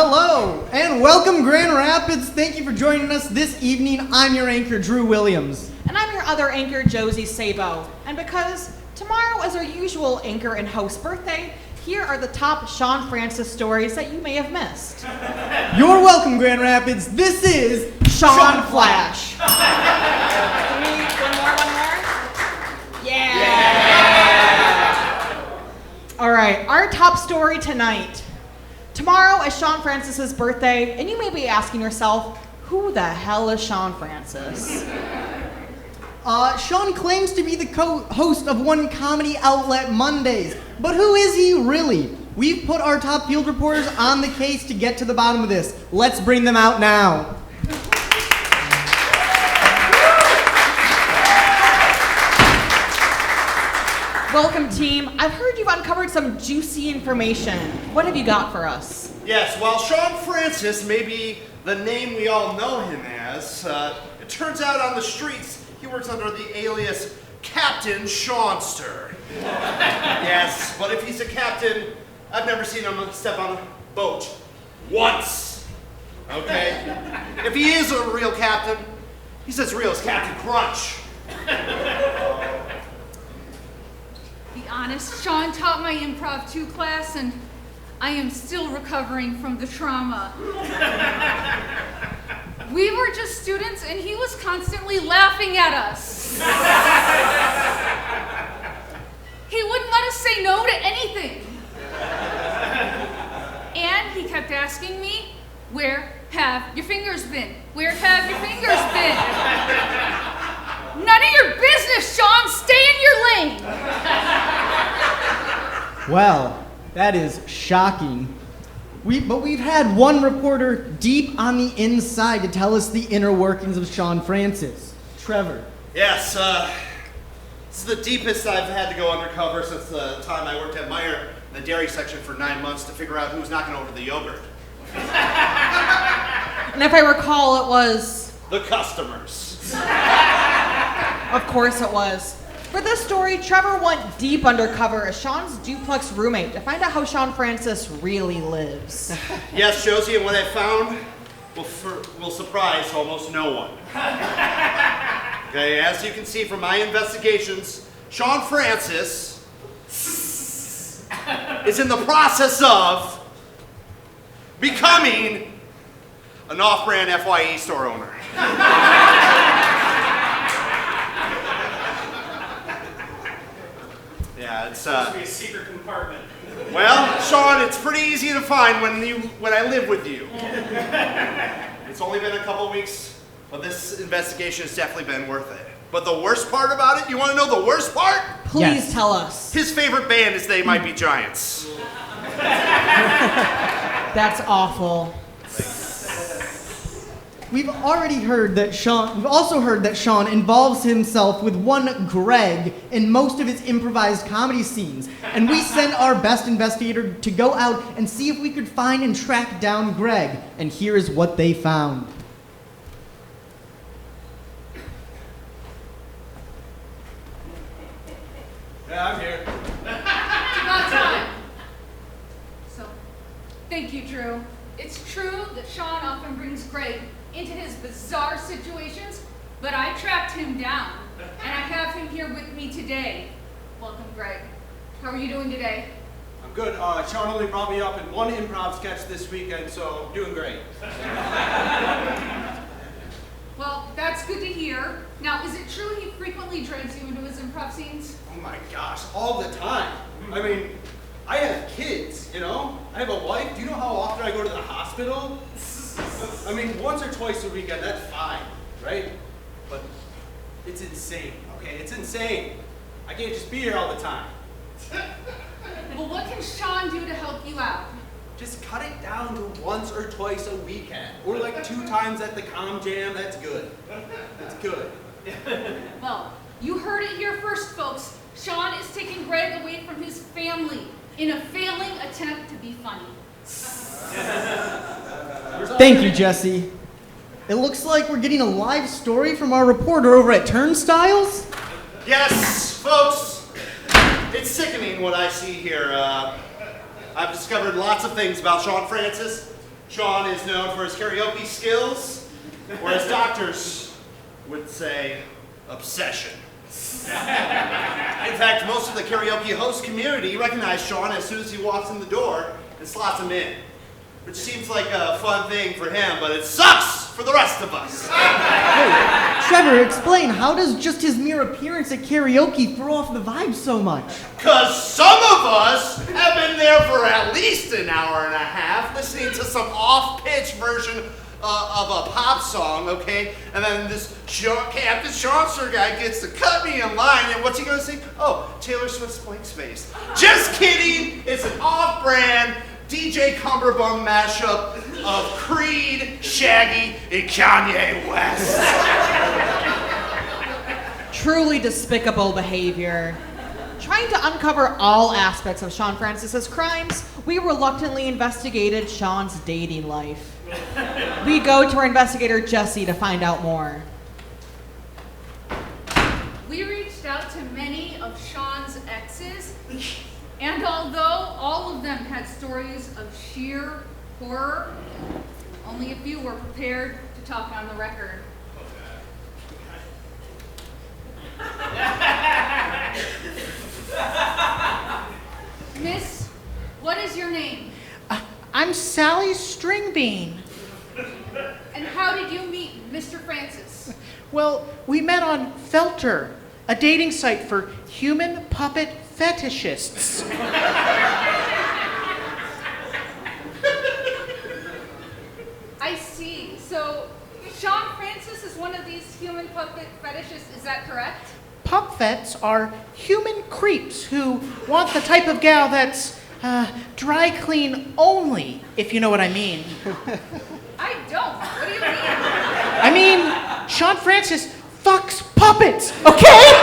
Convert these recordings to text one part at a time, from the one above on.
Hello, and welcome Grand Rapids. Thank you for joining us this evening. I'm your anchor, Drew Williams. And I'm your other anchor, Josie Sabo. And because tomorrow is our usual anchor and host birthday, here are the top Sean Francis stories that you may have missed. You're welcome, Grand Rapids. This is Sean Flash. One more? Yeah! All right, our top story tonight. Tomorrow is Sean Francis's birthday, and you may be asking yourself, who the hell is Sean Francis? Sean claims to be the host of one comedy outlet, Mondays. But who is he really? We've put our top field reporters on the case to get to the bottom of this. Let's bring them out now. Welcome, team. I've heard you've uncovered some juicy information. What have you got for us? Yes, while Sean Francis may be the name we all know him as, it turns out on the streets he works under the alias Captain Shawnster. Yes, but if he's a captain, I've never seen him step on a boat. Once. Okay? If he is a real captain, he's as real as Captain Crunch. Be honest, Sean taught my Improv 2 class, and I am still recovering from the trauma. We were just students, and he was constantly laughing at us. He wouldn't let us say no to anything. And he kept asking me, where have your fingers been? Where have your fingers been? None of your business, Sean. Stay in your lane. Well, that is shocking. But we've had one reporter deep on the inside to tell us the inner workings of Sean Francis. Trevor. Yes, this is the deepest I've had to go undercover since the time I worked at Meyer in the dairy section for 9 months to figure out who was knocking over the yogurt. And if I recall, it was... The customers. Of course it was. For this story, Trevor went deep undercover as Sean's duplex roommate to find out how Sean Francis really lives. Yes, Josie, and what I found will surprise almost no one. Okay, as you can see from my investigations, Sean Francis is in the process of becoming an off-brand FYE store owner. Yeah, it's supposed to be a secret compartment. Well, Sean, it's pretty easy to find when I live with you. It's only been a couple weeks, but this investigation has definitely been worth it. But the worst part about it, you want to know the worst part? Please tell us. His favorite band is They Might Be Giants. That's awful. We've also heard that Sean involves himself with one Greg in most of his improvised comedy scenes. And we sent our best investigator to go out and see if we could find and track down Greg. And here is what they found. Yeah, I'm here. It's about time. So, thank you, Drew. It's true that Sean often brings Greg into his bizarre situations, but I tracked him down, and I have him here with me today. Welcome, Greg. How are you doing today? I'm good. Sean only brought me up in one improv sketch this weekend, so I'm doing great. Well, that's good to hear. Now, is it true he frequently drags you into his improv scenes? Oh my gosh, all the time. I mean, I have kids, you know? I have a wife. Do you know how often I go to the hospital? I mean, once or twice a weekend, that's fine, right? But it's insane, okay? It's insane. I can't just be here all the time. Well, what can Sean do to help you out? Just cut it down to once or twice a weekend. Or like 2 times at the Com Jam, that's good. That's good. Well, you heard it here first, folks. Sean is taking Greg away from his family in a failing attempt to be funny. Thank you, Jessi. It looks like we're getting a live story from our reporter over at Turnstiles. Yes, folks, it's sickening what I see here. I've discovered lots of things about Sean Francis, Sean is known for his karaoke skills, or as doctors would say, obsession. In fact, most of the karaoke host community recognize Sean as soon as he walks in the door and slots him in. Which seems like a fun thing for him, but it sucks for the rest of us. Hey, Trevor, explain, how does just his mere appearance at karaoke throw off the vibe so much? Because some of us have been there for at least an hour and a half listening to some off-pitch version of a pop song, okay? And then this Captain Swanson guy gets to cut me in line, and what's he gonna sing? Oh, Taylor Swift's Blank Space. Just kidding, it's an off-brand DJ Cumberbum mashup of Creed, Shaggy, and Kanye West. Truly despicable behavior. Trying to uncover all aspects of Sean Francis's crimes, we reluctantly investigated Sean's dating life. We go to our investigator, Jessi, to find out more. We reached out to many of Sean's exes, and although all of them had stories of sheer horror, only a few were prepared to talk on the record. Miss, what is your name? I'm Sally Stringbean. And how did you meet Mr. Francis? Well, we met on Felter, a dating site for human puppet fetishists. I see. So, Sean Francis is one of these human puppet fetishists, is that correct? Pup fets are human creeps who want the type of gal that's dry clean only, if you know what I mean. I don't. What do you mean? I mean, Sean Francis fucks puppets, okay?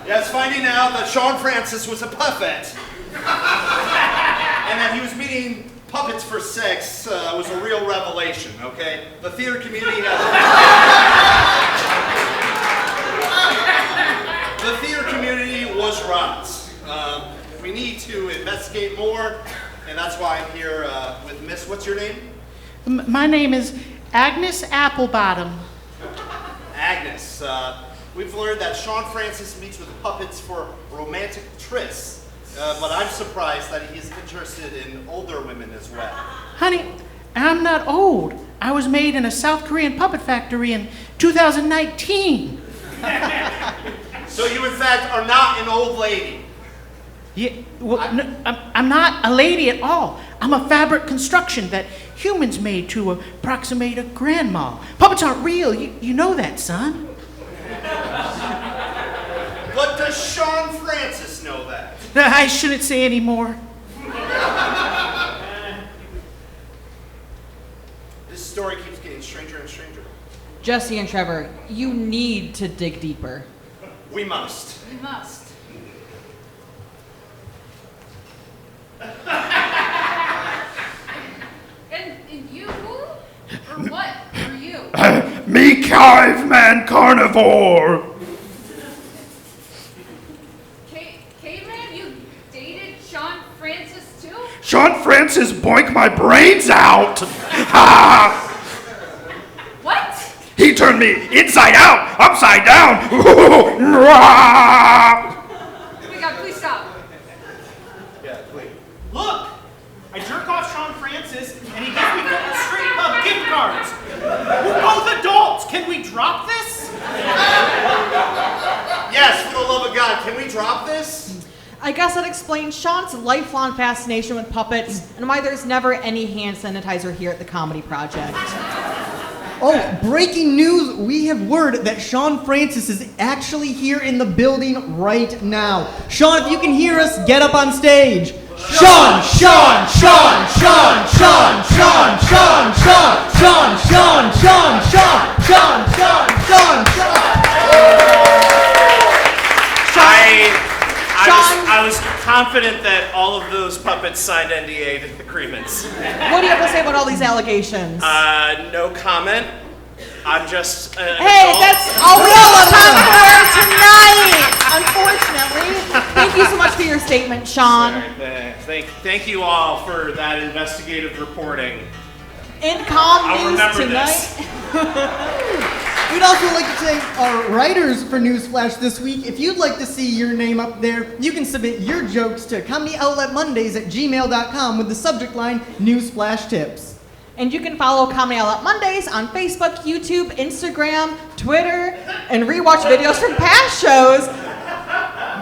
Yes, finding out that Sean Francis was a puppet and that he was meeting puppets for sex was a real revelation, okay? The theater community was right. We need to investigate more, and that's why I'm here with Miss, what's your name? My name is Agnes Applebottom. Agnes. We've learned that Sean Francis meets with puppets for romantic trysts, but I'm surprised that he's interested in older women as well. Honey, I'm not old. I was made in a South Korean puppet factory in 2019. So you, in fact, are not an old lady. Yeah, well, no, I'm not a lady at all. I'm a fabric construction that humans made to approximate a grandma. Puppets aren't real. You know that, son. But does Sean Francis know that? I shouldn't say any more. This story keeps getting stranger and stranger. Jessi and Trevor, you need to dig deeper. We must. We must. And you who? Or what are you? Me caveman carnivore. Caveman, you dated Sean Francis too? Sean Francis boink my brains out. Ha! What? He turned me inside out, upside down. Oh my god, please stop. Yeah, please. Look! I jerk off Sean Francis, and he gives me Fulton Street Pub gift cards. We're both adults. Can we drop this? Yes, for the love of God, can we drop this? I guess that explains Sean's lifelong fascination with puppets and why there's never any hand sanitizer here at the Comedy Project. Oh, breaking news! We have word that Sean Francis is actually here in the building right now. Sean, if you can hear us, get up on stage. Sean! Sean! Sean! Sean! Sean! Sean! Sean! Sean! Sean! Sean! Sean! Sean! Sean! Sean! Sean! I was confident that all of those puppets signed NDA agreements. What do you have to say about all these allegations? No comment. I'm just an Hey, adult. that's all we have time for tonight! Unfortunately. Thank you so much for your statement, Sean. Thank you all for that investigative reporting. In calm I'll news remember tonight. We'd also like to thank our writers for NewsFlash this week. If you'd like to see your name up there, you can submit your jokes to comedyoutletmondays@gmail.com with the subject line NewsFlash Tips. And you can follow Comedy Outlet Mondays on Facebook, YouTube, Instagram, Twitter, and rewatch videos from past shows.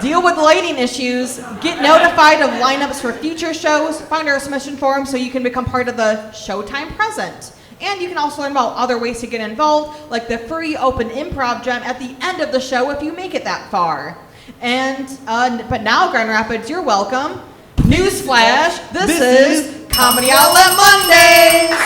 Deal with lighting issues, get notified of lineups for future shows, find our submission form so you can become part of the Showtime Present. And you can also learn about other ways to get involved, like the free open improv jam at the end of the show if you make it that far. And, but now, Grand Rapids, you're welcome. Newsflash, this is Comedy Outlet Mondays!